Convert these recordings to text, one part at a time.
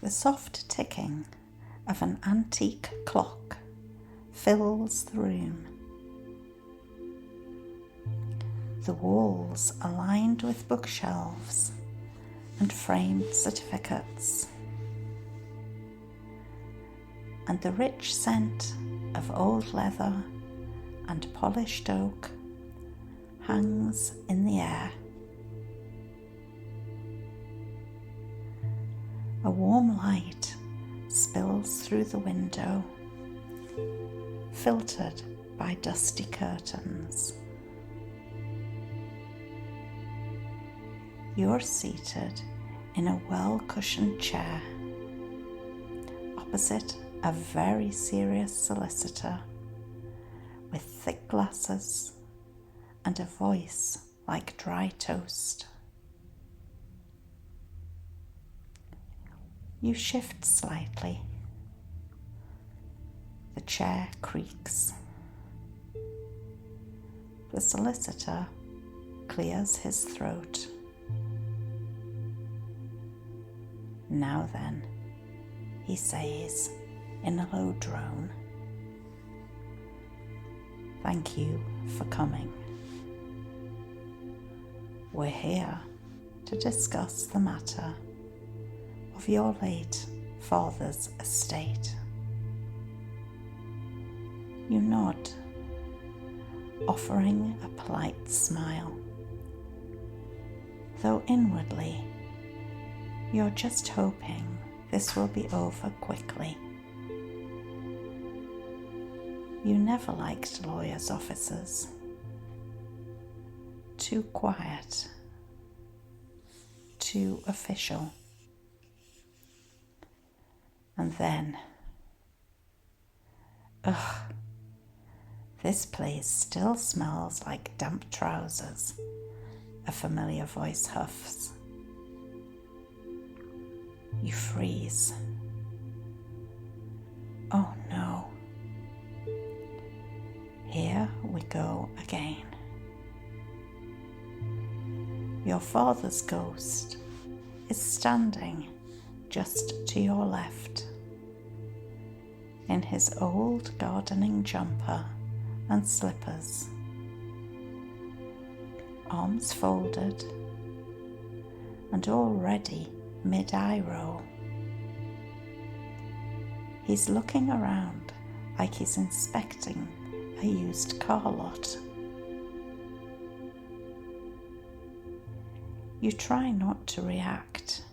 The soft ticking of an antique clock fills the room. The walls are lined with bookshelves and framed certificates, and the rich scent of old leather and polished oak hangs in the air. A warm light spills through the window, filtered by dusty curtains. You're seated in a well-cushioned chair opposite a very serious solicitor with thick glasses and a voice like dry toast. You shift slightly. The chair creaks. The solicitor clears his throat. "Now then," he says in a low drone. "Thank you for coming. We're here to discuss the matter of your late father's estate." You nod, offering a polite smile, though inwardly you're just hoping this will be over quickly. You never liked lawyers' offices. Too quiet, too official. And then, this place still smells like damp trousers, a familiar voice huffs. You freeze. Oh no. Here we go again. Your father's ghost is standing just to your left, in his old gardening jumper and slippers, arms folded and already mid-eye roll. He's looking around like he's inspecting a used car lot. You try not to react.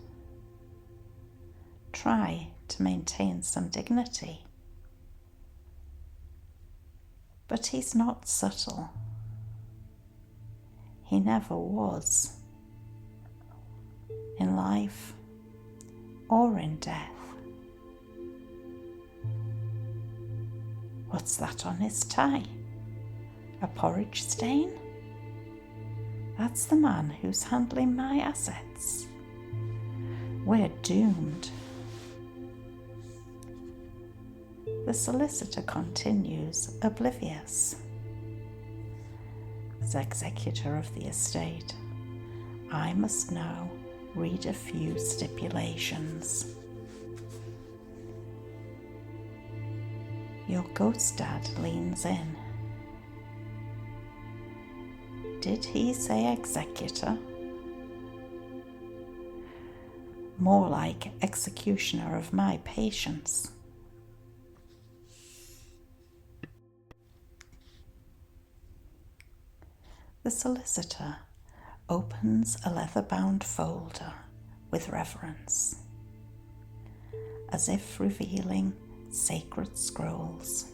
Try to maintain some dignity. But he's not subtle. He never was. In life or in death. What's that on his tie? A porridge stain? That's the man who's handling my assets. We're doomed. The solicitor continues, oblivious. As executor of the estate, I must now read a few stipulations. Your ghost dad leans in. Did he say executor? More like executioner of my patience. The solicitor opens a leather-bound folder with reverence, as if revealing sacred scrolls.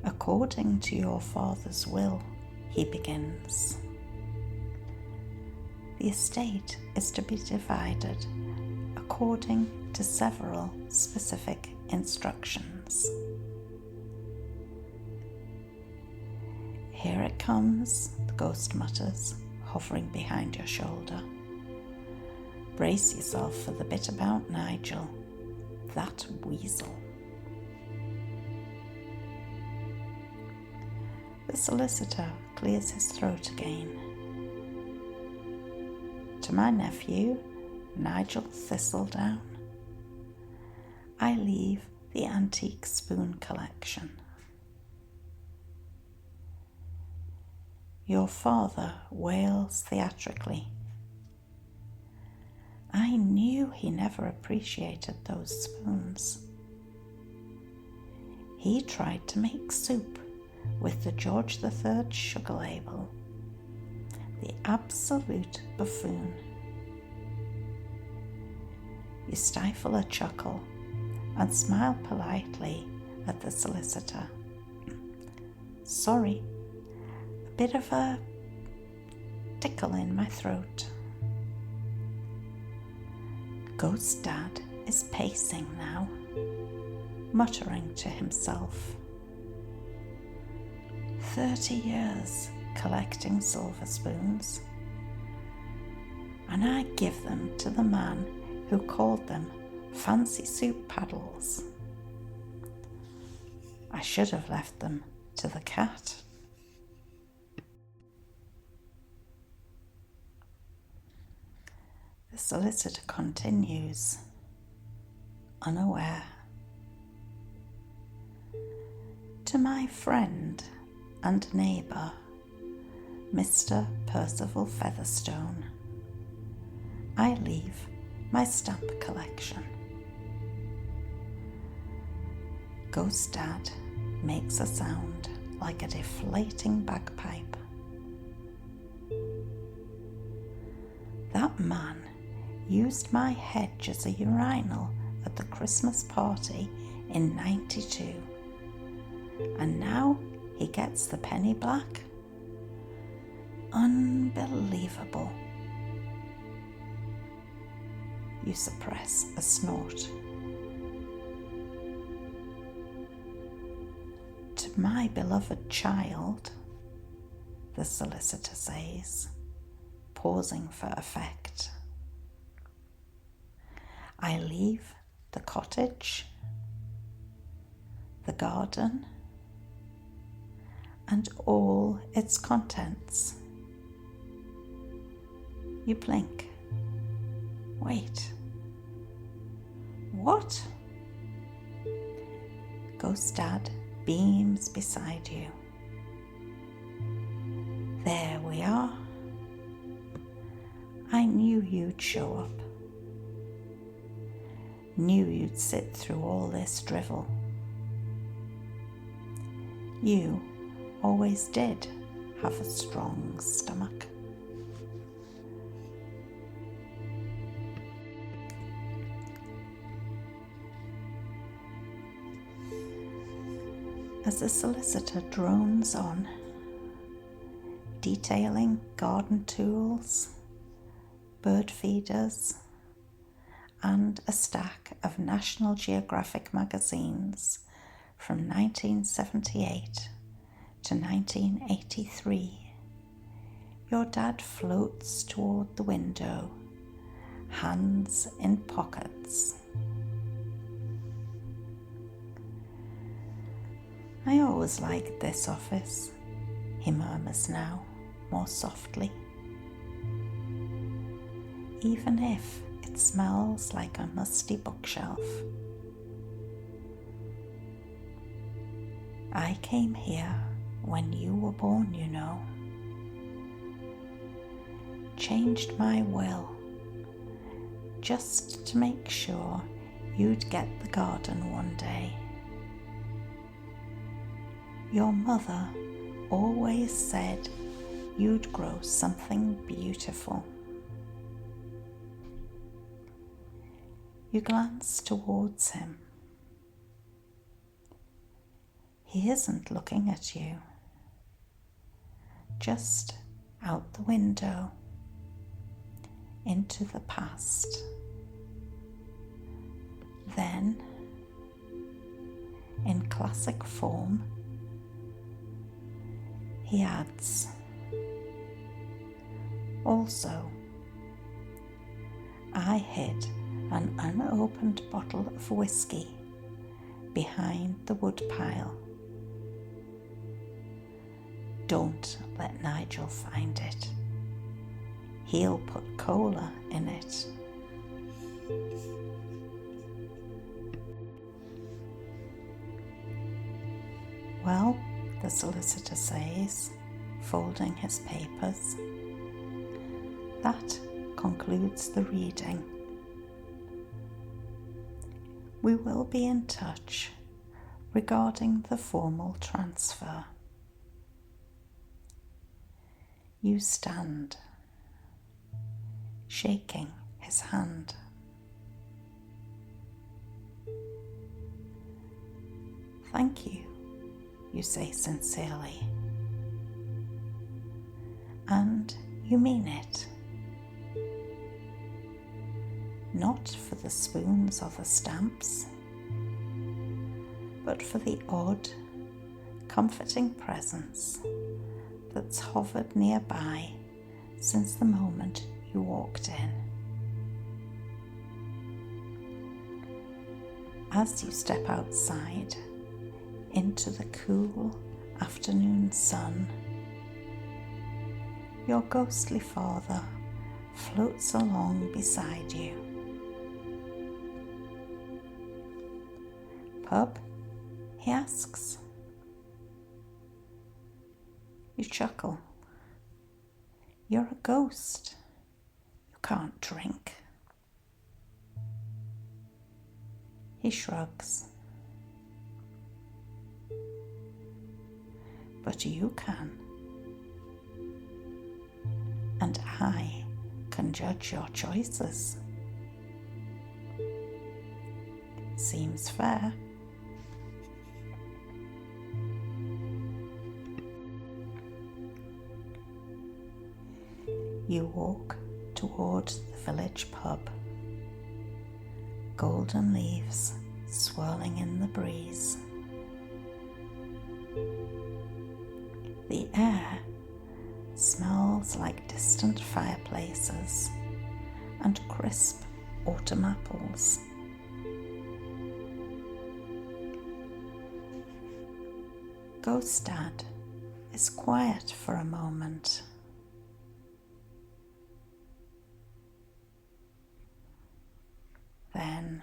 According to your father's will, he begins, the estate is to be divided according to several specific instructions. Here it comes, the ghost mutters, hovering behind your shoulder. Brace yourself for the bit about Nigel, that weasel. The solicitor clears his throat again. to my nephew, Nigel Thistledown, I leave the antique spoon collection. Your father wails theatrically. I knew he never appreciated those spoons. He tried to make soup with the George III sugar label. The absolute buffoon. You stifle a chuckle and smile politely at the solicitor. Sorry, a bit of a tickle in my throat. Ghost Dad is pacing now, muttering to himself. 30 years collecting silver spoons, and I give them to the man who called them fancy soup paddles. I should have left them to the cat. The solicitor continues, unaware. To my friend and neighbour, Mr. Percival Featherstone, I leave my stamp collection. Ghost Dad makes a sound like a deflating bagpipe. That man used my hedge as a urinal at the Christmas party in '92, and now he gets the penny black? Unbelievable. You suppress a snort. To my beloved child, the solicitor says, pausing for effect, I leave the cottage, the garden, and all its contents. You blink. Wait. What? Ghost Dad beams beside you. There we are. I knew you'd show up. Knew you'd sit through all this drivel. You always did have a strong stomach. As the solicitor drones on, detailing garden tools, bird feeders, and a stack of National Geographic magazines from 1978 to 1983, your dad floats toward the window, hands in pockets. I always liked this office, he murmurs now, more softly. Even if it smells like a musty bookshelf. I came here when you were born, you know. Changed my will, just to make sure you'd get the garden one day. Your mother always said you'd grow something beautiful. You glance towards him. He isn't looking at you, just out the window, into the past. Then, in classic form, he adds, also, I hid an unopened bottle of whiskey behind the woodpile. Don't let Nigel find it. he'll put cola in it. Well, the solicitor says, folding his papers, that concludes the reading. We will be in touch regarding the formal transfer. You stand, shaking his hand. Thank you, you say sincerely. And you mean it. Not for the spoons or the stamps, but for the odd, comforting presence that's hovered nearby since the moment you walked in. As you step outside into the cool afternoon sun, your ghostly father floats along beside you. Pub? He asks. You chuckle. You're a ghost. You can't drink. He shrugs. But you can. And I can judge your choices. Seems fair. You walk toward the village pub, golden leaves swirling in the breeze. The air smells like distant fireplaces and crisp autumn apples. Ghost Dad is quiet for a moment. Then,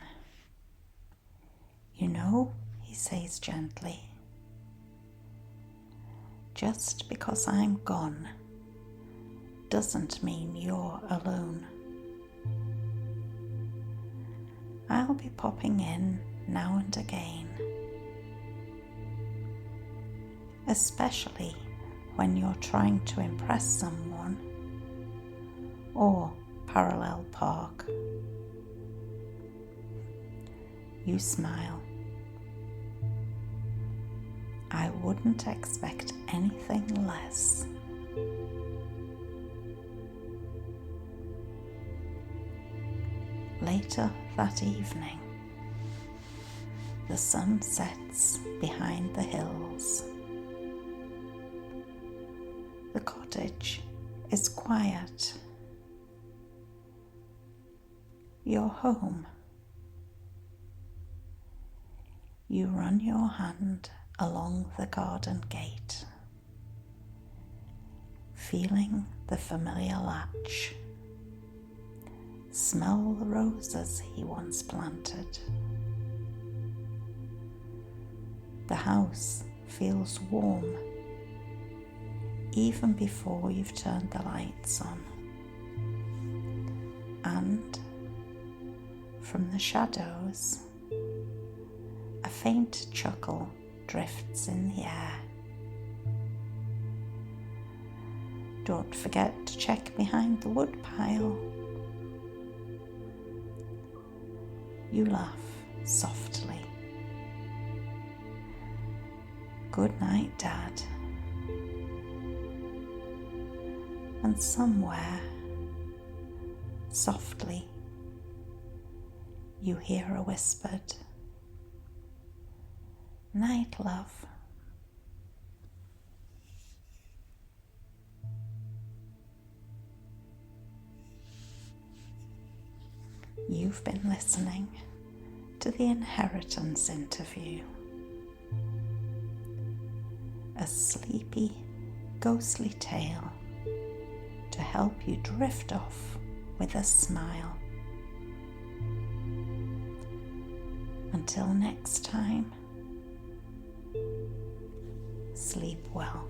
you know, he says gently, just because I'm gone doesn't mean you're alone. I'll be popping in now and again, especially when you're trying to impress someone or parallel park. You smile. I wouldn't expect anything less. Later that evening, the sun sets behind the hills. The cottage is quiet. You're home. You run your hand along the garden gate, feeling the familiar latch. Smell the roses he once planted. The house feels warm, even before you've turned the lights on. And from the shadows, a faint chuckle drifts in the air. Don't forget to check behind the woodpile. You laugh softly. Good night, Dad. And somewhere, softly, you hear a whispered, night, love. You've been listening to the Inheritance interview. A sleepy, ghostly tale to help you drift off with a smile. Until next time, sleep well.